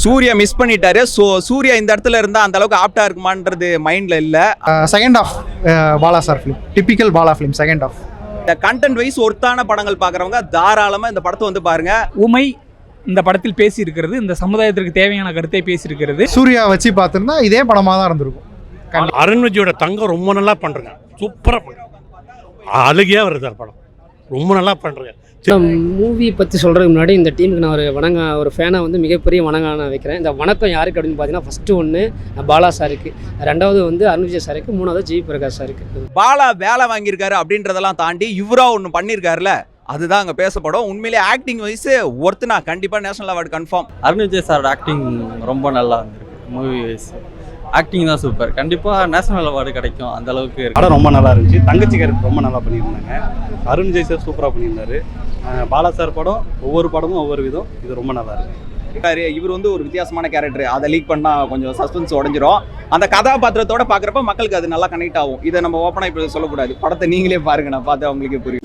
Surya miss பண்ணிட்டாரு. So Surya இந்த இடத்துல இருந்தால் அந்த அளவுக்கு ஆப்டா இருக்குமான்றது மைண்ட்ல இல்லை. Second half Bala sir film, typical Bala film. Second half இந்த கண்டென்ட் வைஸ் ஒர்த்தான படங்கள் பார்க்குறவங்க தாராளமாக இந்த படத்தை வந்து பாருங்க. உமை இந்த படத்தில் பேசியிருக்கிறது, இந்த சமுதாயத்திற்கு தேவையான கருத்தை பேசியிருக்கிறது. சூர்யா வச்சு பார்த்துருந்தா இதே படமாக தான் இருந்திருக்கும். அருண் விஜயோட தங்கம் ரொம்ப நல்லா பண்ணுறேங்க, சூப்பராக பண்ணுறேன், அழுகையாக வருது சார் படம், ரொம்ப நல்லா பண்ணுறேன். மூவி பற்றி சொல்கிறதுக்கு முன்னாடி இந்த டீமுக்கு நான் ஒரு ஃபேனாக வந்து மிகப்பெரிய வணக்கம் நான் வைக்கிறேன். இந்த வணக்கம் யாருக்கு அப்படின்னு பார்த்தீங்கன்னா, ஃபஸ்ட்டு ஒன்று பாலா சாருக்கு, ரெண்டாவது வந்து அருண் விஜய் சாருக்கு, மூணாவது ஜி பிரகாஷ் சாருக்கு. பாலா வேலை வாங்கியிருக்காரு அப்படின்றதெல்லாம் தாண்டி இவரா ஒன்று பண்ணியிருக்காருல, அதுதான் அங்கே பேசப்படும். உண்மையிலேயே ஆக்டிங் வைஸ் ஒருத்தனா கண்டிப்பாக national award confirm. Arun Vijay சாரோட ஆக்டிங் ரொம்ப நல்லா இருந்திருக்கு. மூவி வைஸ் ஆக்டிங் தான் சூப்பர், கண்டிப்பாக நேஷனல் அவார்டு கிடைக்கும் அந்த அளவுக்கு. படம் ரொம்ப நல்லா இருந்துச்சு. தங்கச்சி கேரக்டர் ரொம்ப நல்லா பண்ணியிருந்தாங்க. அருண் விஜய் சார் சூப்பராக பண்ணியிருந்தாரு. பாலா சார் படம் ஒவ்வொரு படமும் ஒவ்வொரு விதம், இது ரொம்ப நல்லா இருக்கு. இவர் வந்து ஒரு வித்தியாசமான கேரக்டர், அதை லீக் பண்ணா கொஞ்சம் சஸ்பென்ஸ் உடஞ்சிரும். அந்த கதாபாத்திரத்தோட பார்க்குறப்ப மக்களுக்கு அது நல்லா கனெக்ட் ஆகும். இதை நம்ம ஓப்பனாக இப்போ சொல்லக்கூடாது. படத்தை நீங்களே பாருங்க, நான் பார்த்து அவங்களுக்கே புரியும்.